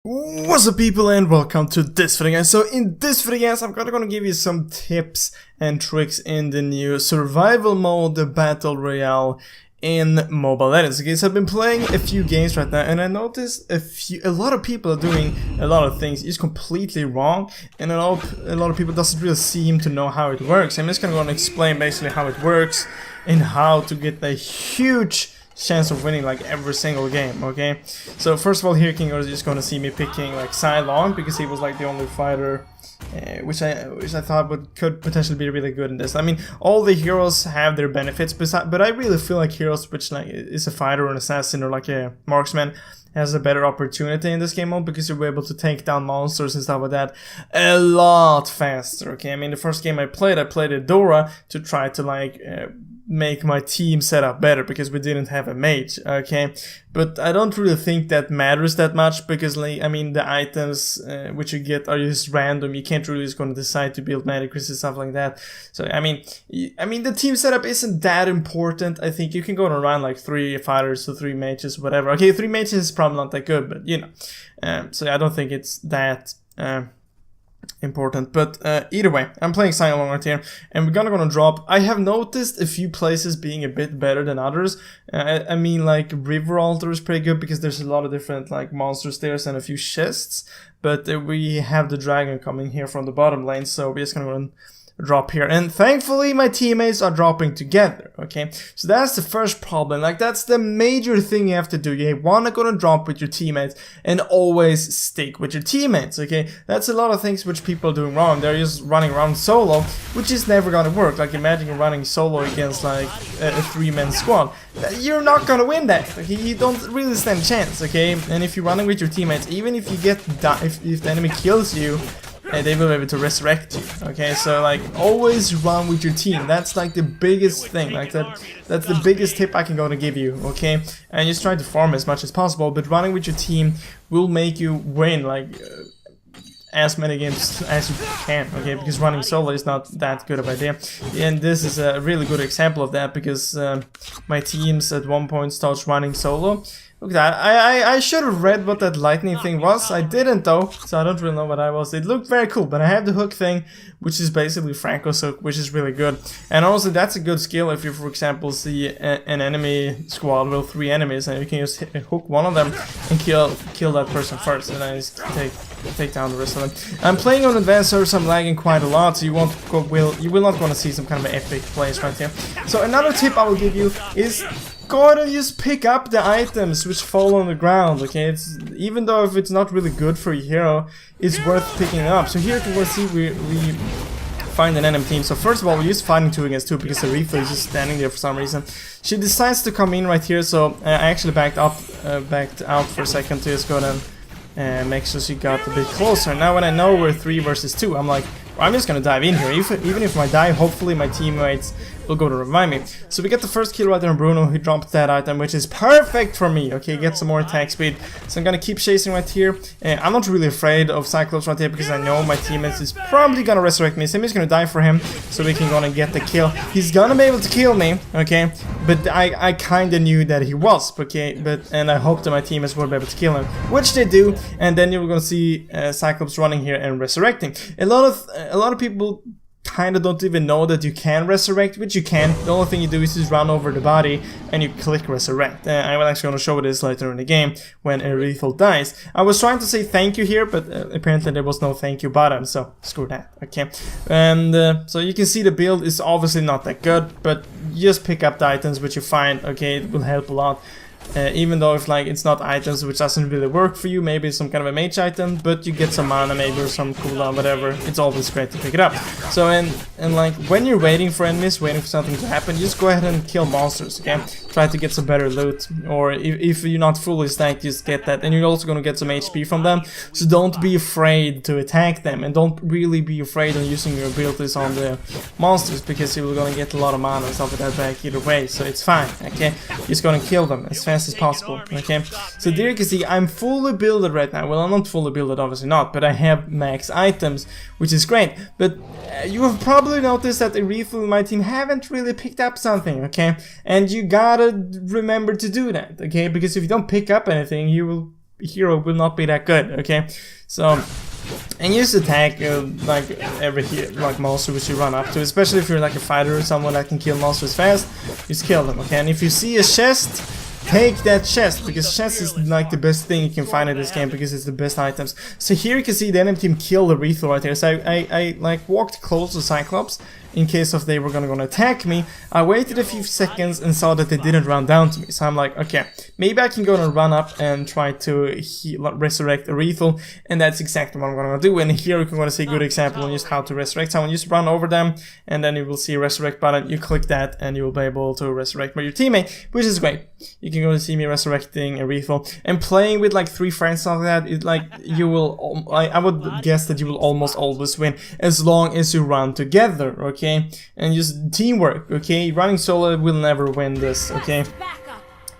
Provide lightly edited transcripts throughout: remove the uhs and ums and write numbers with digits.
What's up people and welcome to this video guys. So in this video guys I'm gonna give you some tips and tricks in the new survival mode, the battle royale in Mobile Legends. Okay, so I've been playing a few games right now and I noticed a lot of people are doing a lot of things is completely wrong, and a lot of people doesn't really seem to know how it works. I'm just gonna explain basically how it works and how to get a huge chance of winning like every single game. Okay, so first of all, here King is just gonna see me picking like Cylon because he was like the only fighter which I thought could potentially be really good in this. I mean, all the heroes have their benefits, but I really feel like heroes which like is a fighter or an assassin or like a marksman has a better opportunity in this game mode because you're able to take down monsters and stuff like that a lot faster. Okay, I mean, the first game I played a Dora to try to like make my team set up better because we didn't have a mage. Okay, but I don't really think that matters that much because like, I mean, the items which you get are just random. You can't really just gonna decide to build magic and stuff like that. So I mean the team setup isn't that important. I think you can go and run like 3 fighters or 3 mages, whatever. Okay, 3 mages is probably not that good, but you know, so I don't think it's that important. But either way, I'm playing Cylon right here and we're gonna drop. I have noticed a few places being a bit better than others. I mean, like River Altar is pretty good because there's a lot of different like monsters there and a few chests, but we have the dragon coming here from the bottom lane, so we're just gonna drop here, and thankfully my teammates are dropping together. Okay, so that's the first problem. Like, that's the major thing you have to do. You wanna drop with your teammates and always stick with your teammates. Okay, that's a lot of things which people are doing wrong. They're just running around solo, which is never gonna work. Like, imagine you're running solo against like a 3-man squad. You're not gonna win that. Okay, you don't really stand a chance. Okay, and if you're running with your teammates, even if you get if the enemy kills you, they will be able to resurrect you. Okay, so like always run with your team. That's like the biggest thing. Like that's the biggest tip I can give you. Okay, and just try to farm as much as possible, but running with your team will make you win like as many games as you can. Okay, because running solo is not that good of an idea, and this is a really good example of that because my teams at one point starts running solo. Look at that. I should have read what that lightning thing was. I didn't though, so I don't really know what I was. It looked very cool, but I have the hook thing, which is basically Franco's hook, which is really good. And also that's a good skill if you, for example, see an enemy squad with 3 enemies and you can just hook one of them and kill that person first, and then just take down the rest of them. I'm playing on advanced server, so I'm lagging quite a lot, so you will not want to see some kind of epic plays right here. So another tip I will give you is go ahead and just pick up the items which fall on the ground. Okay, it's even though if it's not really good for your hero, it's worth picking it up. So here you can see we find an enemy team. So first of all, we use fighting 2 against 2 because the Reaper is just standing there for some reason. She decides to come in right here, so I actually backed out for a second to just go ahead and make sure she got a bit closer. Now when I know we're 3 versus 2, I'm like, I'm just gonna dive in here. Even if I die, hopefully my teammates will go to revive me. So we get the first kill right there on Bruno. He dropped that item, which is perfect for me. Okay, get some more attack speed. So I'm gonna keep chasing right here. I'm not really afraid of Cyclops right here because I know my teammates is probably gonna resurrect me. So I'm just gonna die for him so we can go and get the kill. He's gonna be able to kill me, okay? But I kinda knew that he was, okay? And I hope that my teammates will be able to kill him, which they do. And then you're gonna see Cyclops running here and resurrecting. A lot of people kind of don't even know that you can resurrect, which you can. The only thing you do is just run over the body and you click resurrect. I'm actually going to show this later in the game when a lethal dies. I was trying to say thank you here, but apparently there was no thank you button, so screw that. Okay, and so you can see the build is obviously not that good, but just pick up the items which you find. Okay, it will help a lot. Even though if like it's not items which doesn't really work for you, maybe some kind of a mage item, but you get some mana maybe or some cooldown, whatever, it's always great to pick it up. So and like when you're waiting for enemies, waiting for something to happen, just go ahead and kill monsters. Okay, try to get some better loot, or if you're not fully stacked, just get that, and you're also gonna get some HP from them. So don't be afraid to attack them, and don't really be afraid of using your abilities on the monsters because you're gonna get a lot of mana and stuff like that back either way. So it's fine. Okay, just gonna kill them as fast as possible. Okay, so there you can see I'm fully builded right now. Well, I'm not fully builded, obviously not, but I have max items, which is great. But you have probably noticed that the refill in my team haven't really picked up something. Okay, and you gotta remember to do that. Okay, because if you don't pick up anything, you will hero will not be that good, okay? So, and use attack like every like monster which you run up to, especially if you're like a fighter or someone that can kill monsters fast, just kill them, okay? And if you see a chest, take that chest, because chest is like the best thing you can find in this game, because it's the best items. So here you can see the enemy team kill the Rethel right here. So I like walked close to Cyclops in case if they were gonna attack me. I waited a few seconds and saw that they didn't run down to me. So I'm like, okay, maybe I can go and run up and try to resurrect a Rethel, and that's exactly what I'm gonna do. And here you can see a good example on just how to resurrect someone. Just run over them, and then you will see a resurrect button. You click that, and you will be able to resurrect your teammate, which is great. You can go and see me resurrecting a Rethel and playing with like 3 friends like that. It like you will, I would guess that you will almost always win as long as you run together, okay? And just teamwork, okay? Running solo will never win this, okay?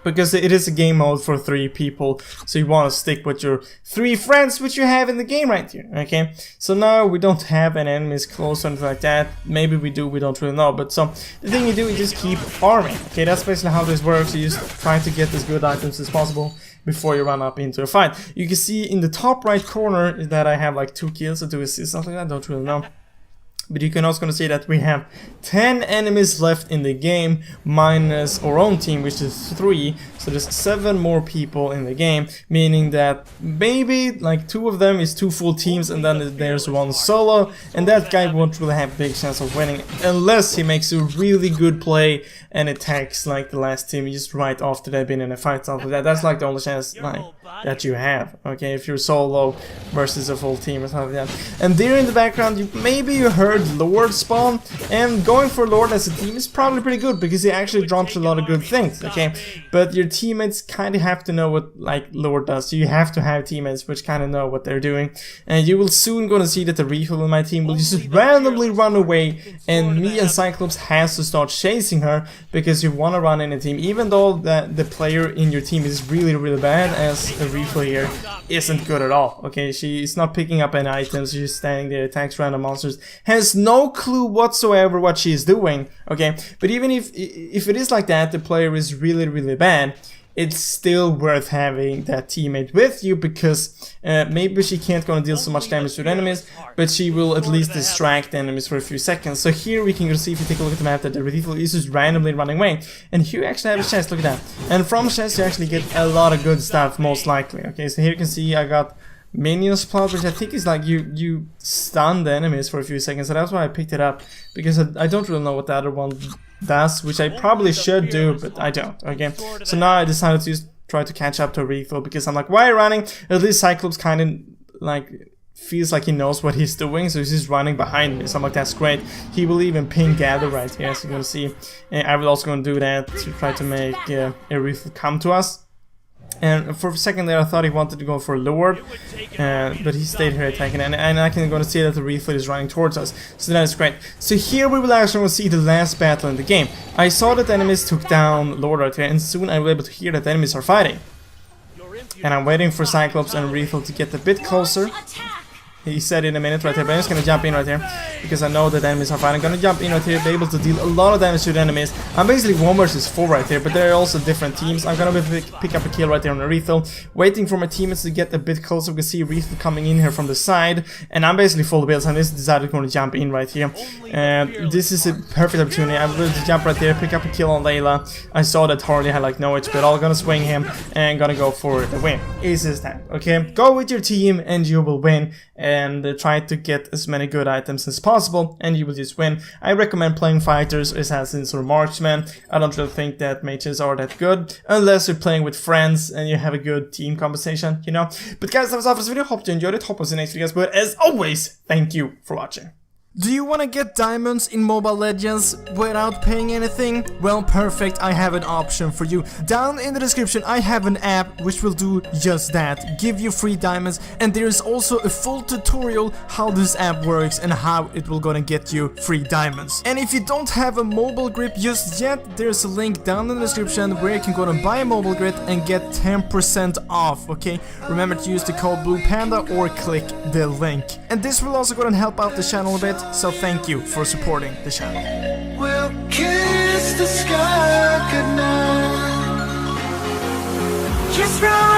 Because it is a game mode for 3 people, so you want to stick with your 3 friends which you have in the game right here, okay? So now we don't have any enemies close or anything like that. Maybe we do, we don't really know. But so the thing you do is just keep farming, okay? That's basically how this works. You just try to get as good items as possible before you run up into a fight. You can see in the top right corner that I have like 2 kills or 2 assists, something like that, I don't really know. But you can also gonna see that we have 10 enemies left in the game, minus our own team, which is 3. So there's 7 more people in the game, meaning that maybe like 2 of them is 2 full teams, and then there's 1 solo, and that guy won't really have a big chance of winning unless he makes a really good play and attacks like the last team just right after they've been in a fight. Something like that. That's like the only chance like that you have, okay? If you're solo versus a full team or something like that. And there in the background, maybe you heard Lord spawn, and going for Lord as a team is probably pretty good because he actually drops a lot of good things, okay? But your teammates kind of have to know what like Lord does, so you have to have teammates which kind of know what they're doing, and you will soon gonna see that the Rethel in my team will just randomly run away, and me and Cyclops has to start chasing her because you want to run in a team, even though the player in your team is really bad, as a Rethel here isn't good at all, okay? She's not picking up any items, she's just standing there, attacks random monsters, has no clue whatsoever what she's doing, okay? But even if it is like that, the player is really bad, it's still worth having that teammate with you, because maybe she can't gonna deal so much damage to enemies, but she will at least distract the enemies for a few seconds. So here we can see, if you take a look at the map, that the Rethel is just randomly running away, and here you actually have a chest. Look at that, and from chest you actually get a lot of good stuff, most likely, okay? So here you can see I got Minions Plot, which I think is like you stun the enemies for a few seconds, so that's why I picked it up, because I don't really know what the other one does, which I probably should do, but I don't, okay? So now I decided to just try to catch up to Rethel, because I'm like, why are you running? At least Cyclops kind of like feels like he knows what he's doing, so he's just running behind me, so I'm like, that's great. He will even ping gather right here, as you're gonna see, and I will also gonna do that to try to make a Rethel come to us. And for a second there I thought he wanted to go for Lord, but he stayed here attacking, and I can go to see that the Rethel is running towards us, so that is great. So here we will actually see the last battle in the game. I saw that the enemies took down Lord right here, and soon I will be able to hear that the enemies are fighting. And I'm waiting for Cyclops and Rethel to get a bit closer. He said in a minute right here, but I'm just gonna jump in right here because I know that the enemies are fighting. I'm gonna jump in right here, be able to deal a lot of damage to the enemies. I'm basically 1 versus 4 right here, but there are also different teams. I'm gonna pick up a kill right there on the Rethel, waiting for my teammates to get a bit closer. We can see Rethel coming in here from the side, and I'm basically full builds. I just decided to jump in right here. This is a perfect opportunity. I'm going to jump right there, pick up a kill on Layla. I saw that Harley had like no HP at all. Gonna swing him and gonna go for the win. It's his time, okay? Go with your team and you will win. And try to get as many good items as possible, and you will just win. I recommend playing fighters, assassins, or marksmen. I don't really think that mages are that good, unless you're playing with friends and you have a good team conversation, you know. But guys, that was all for this video. Hope you enjoyed it. Hope to see you next video, guys. But as always, thank you for watching. Do you want to get diamonds in Mobile Legends without paying anything? Well, perfect, I have an option for you. Down in the description I have an app which will do just that, give you free diamonds, and there is also a full tutorial how this app works and how it will gonna get you free diamonds. And if you don't have a mobile grip just yet, there's a link down in the description where you can go and buy a mobile grip and get 10% off, okay? Remember to use the code BluePanda or click the link. And this will also go and help out the channel a bit. So thank you for supporting the channel. We'll kiss the sky goodnight. Just run.